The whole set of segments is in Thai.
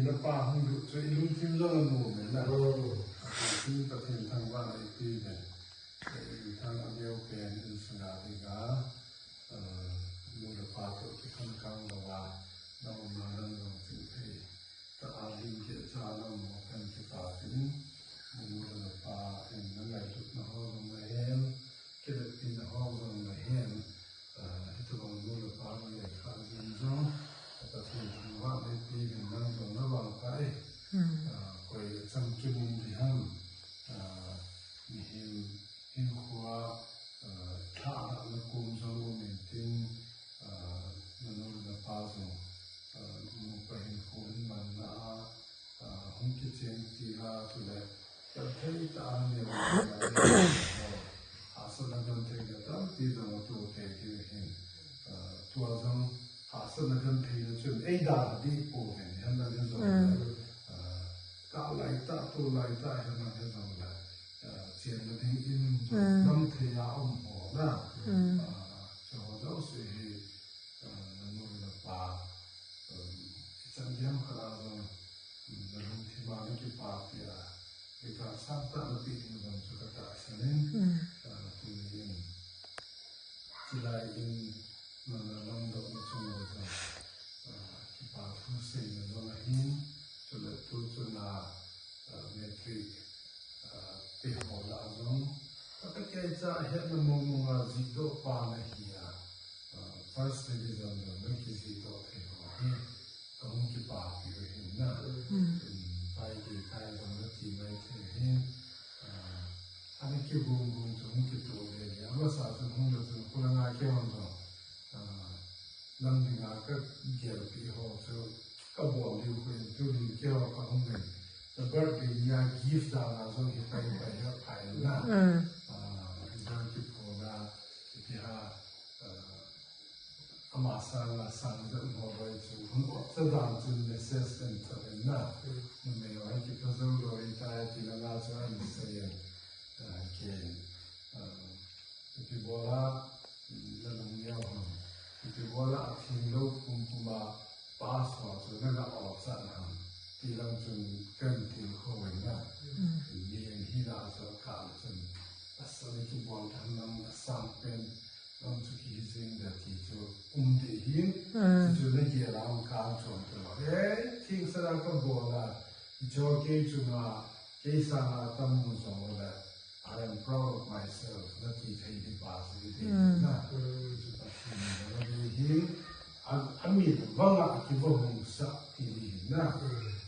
แล้วป้าให้ดูช่วยลุ้นทิ้งเรื่องหมู่เหมือนกันที่ประเทศทางว่าไอ้ที่เนี่ยทางอเมริกันอิสราเอลมูลค่าตัวที่ค่อนข้างระว่าเรามาเรื่องสิ่งที่ถ้าอาลิมเกี่ยวกับเราหมดกันที่ป่าถึงมูลค่าเองนั่นแหละทุกน้องลงมาเห็นคิดเป็นน้องลงมาเห็นที่ตัวมูลค่าเลยขาดยิ่งจ้องประเทศทางว่าไอ้ที่เป็นนั่งตรงระหว่างไปคอยจำจุดที่ห้ามมีเห็นขวาถ้าเราคุมสมุนไพรนั่นเราพาส่งมุกไปเห็นคนมันหุ่นคิดเช่นที่เราตัวเล็กแต่ที่ตาเนี่ยอาศัยนักดนตรีก็ตั้งที่เราตัวเด็กที่เห็นตัวจังอาศัยนักดนตรีจนไอ้ดาดีโอ้เห็นเห็นนั่นเองก็ไล่ตาตัวไล่ตาเห็นนั่นเองเลยเสียงมันทิ้งอินน้ำเทียมหัวนะจะว่าเราสินั่นนู่นป่าจันยามขลาดนั่นที่มาในที่ป่าที่ที่การสร้างตั้งปีนึงมันสุดท้ายเสร็จตัวนี้ที่ไรอินมันลำดับมันช่วยกันที่ป่าผู้สิ่งนั้นเราหินจุดตัวจุดน่ะเมตริกที่หัวละจงก็แค่จะเห็นมุมว่าจิตโตปานะฮียfirst division นั่นคือจิตโตที่หัวหินก็มุ่งที่ป่าที่เห็นนะไปที่ใครตรงนั้นที่ไม่ที่เห็นอันนี้คือบุญจะมุ่งที่ตัวเลยเนี่ยว่าสาวจะมุ่งจะถึงคนละงานแค่วันเดียวนั่นถึงงานก็เกี่ยวกับที่เขาจะก็บอกเรื่องคนที่ดีเกี่ยวกับคนหนึ่งแต่ก็เป็นยากิฟต์ดาราส่วนที่ไปแล้วไปนะนั่นคือพอนะที่ฮะอามาสังละสังจะบอกไว้จู่คนอดจะดังจนเนสเซสเป็นเท่านั้นนะมันไม่ว่าที่เขาจะรู้อีกแต่ที่เราจะให้เสียงเกี่ยวที่บอกว่าเราลงเงี้ยวที่บอกว่าทิ้งลูกปุ่มมาป้าสอนจนนั่นออกสั่งทำที่เราจนเกินที่เขาไว้นะมีอย่างที่เราจะขาดจนสันติบอลทำนำสังเป็นเราจะคิดสิ่งเดียวที่จะดีหินจะได้เกี่ยวกับการชมตัวทิ้งสระก็บอกว่าจอเกี่ยวกับเกี่ยวกับตั้งมุมสองเลย I am proud of myself นั่นที่ที่ดีบ้าสิที่นะจะตัดสินเราดีหินอันมีวังละที่ว่ามุงสักที่ดีนะ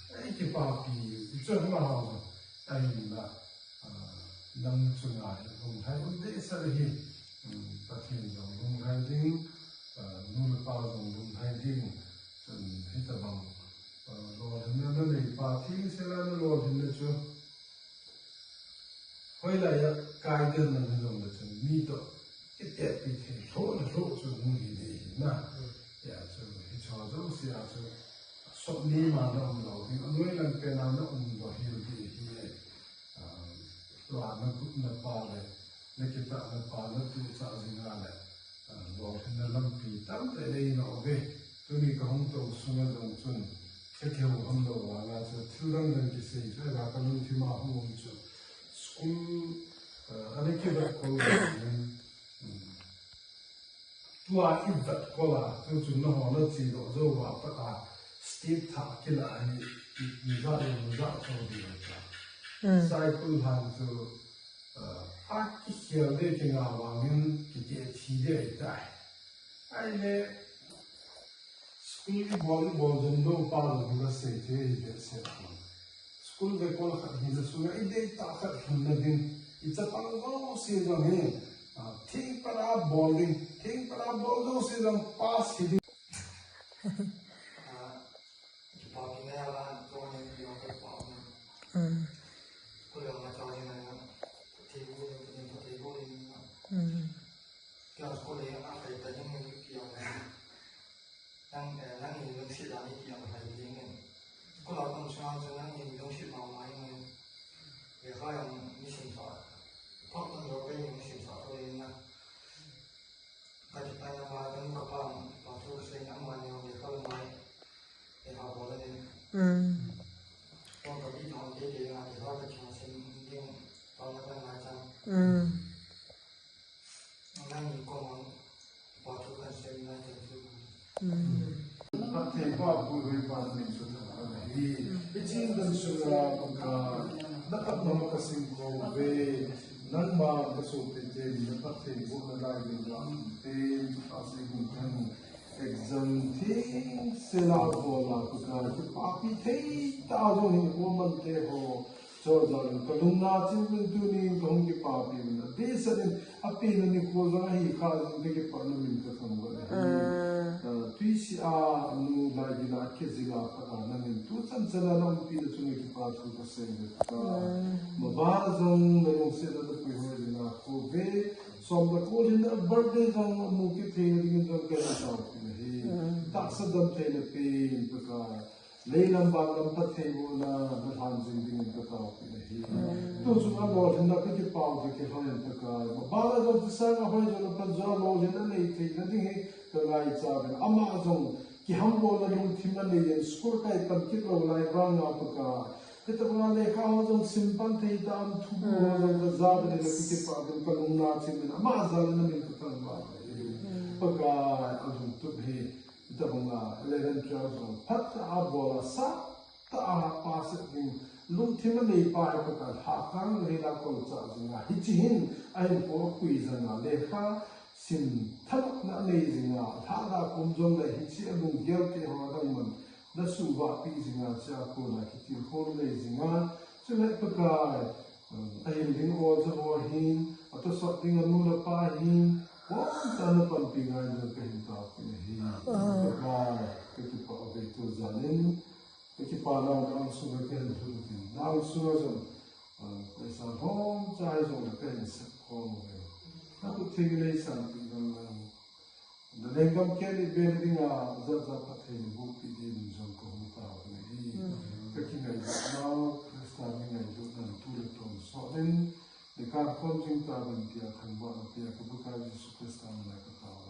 ไอ้ที่ป่าปีจนมาเอาไอ้นะนั่งสุนัขลงไทยวันเดียวสักทีประเทศเราลงไทยดิ้งนู่นป่าเราลงไทยดิ้งจนที่ตะบังรอถึงนั่นเลยป่าทิ้งเสร็จแล้วรอถึงนั่นจู่เฮ้ยเลยกายเดินนั่นลงเลยจนมีตัวที่เตะไปที่โถนโถจนมุ่งดีนะอย่าจู่ที่ชาวเราเสียจู่สมนี้มาแล้วเราที่อันนู้นนั่นเป็นอันนั้นเราเห็นที่ตัวนั้นกุนปาเลยนักกิจการนักปานักตุสาสิงห์เลยเราเห็นนั่นลำปีตั้งแต่เลยเนาะเว้ยตัวนี้ก็ห้องโถสุนัขตรงจุนแค่เที่ยวห้องเราว่าเราจะที่นั่งนั่งกินสิ่งที่เรากำลังที่มาห้องจุนสกุลอันนี้คือแบบคนตัวอินดัดก็ละตัวจุนน้องเราจีโร่จะว่าปะตาสตีฟท่ากินอะไรมีอะไรมีอะไรชอบดีเลยจ้ะไซคุลทางจูอาคิเชียเด็กงานวางเงินกิจที่เด็กได้ไอ้เนี่ยสกุลที่บอลจนโดนปาล์มก็เสียเด็กเสียสกุลเด็กคนขัดหินจะสู้ไอ้เด็กตาขัดหินนั่นเองอีจะตั้งก็เสียจังเองทิ้งปลาบอลดิ้งทิ้งปลาบอลต้องเสียจังพาสที่ดิ้งพอกินแล้วร้านตัวนี้มีออกไปปอกนะก็เลยมาจอยยังไงครับทีบูนเป็นทีบูนเกี่ยวกับคนเลยอาศัยแต่ยังไม่เกี่ยวนะนั่งแต่นั่งอยู่เรื่องสิ่งนี้เกี่ยวกับอะไรจริงเนี่ยก็เราต้องชอบจะนั่งอยู่เรื่องสิ่งเหล่านี้มันเดี๋ยวเขายังมีสิ่งสอดเพราะต้องยกไปยังสิ่งสอดตัวเองนะแต่จะไปมาตั้งแต่ก่อนต่อสู้สิ่งนั้นมาเนี่ยเดี๋ยวเขาไม่เดี๋ยวเขาบอกเลย thì là thì họ cái chuyện sinh nhưng còn nó là chăng nay còn bỏ thuốc ăn sinh nay thì But they got good requirements for the it's in the Sura, the Kapnamakasim Kove, Nanma, the Sopete, the Pate, Bukalai, the Gunthang exam thing, Selabola, the Papi, Tazon, woman, Teho, Jordan, Kaluna, Children, Tongi Papi, they said a pin in the Koza, he caused the Parliament of somebody. Tuisia nu la gila kezila pakana nin tu sansala nam pi de chungi ki pa chu ka senge ka mabara zong le yong se da ko ho dina ko ve som la ko jin birthday zong mu ki the ring zong ka sa ni he ta sa dam the le pe ka le lam ba lam pa the bo na na han jing ding ka ta ni he tu su ma lo jin da ki pa de ke ho yan ka mabara zong sa ga ho jin pa za lo jin na le the na ding he Lai Chaben, Amazon, Kihambo, and Timali, Skurkai, Pankito, like Rang Apaka, Kitabale, Hamazon, Simpante, down to the Zabin, and the Pikipa, and Kaluna, and Amazon, and the Kutamba, Paka, Azum Tubhe, Tabanga, 11 12, Pata Abola, Sa, Ta, Passing, Lum Timali, Paka, Hakan, Rila Kolza, Hitchin, I am for Quizana, Leha. Sin thak na nei zinga thada kumjom la hichi abung gel ke hawadang man da suwa pi zinga cha ko la hichi hol nei zinga chule paka ayim ding o za ho hin ato sot ding anu la pa hin wa ta na pan pi ngai da ke hin ta ke hi paka ke tu pa ave to zanin ke pa na ang su ke ke tu tin na su zo pe sa hom chai zo la ke se ko aku tinggal something the lengkap kali building zat pakai bukti di dalam komputer ini kekinai now starting I do dan tulis from so then the car coaching tahu dia akan buat dia kebukaan superstar mereka tahu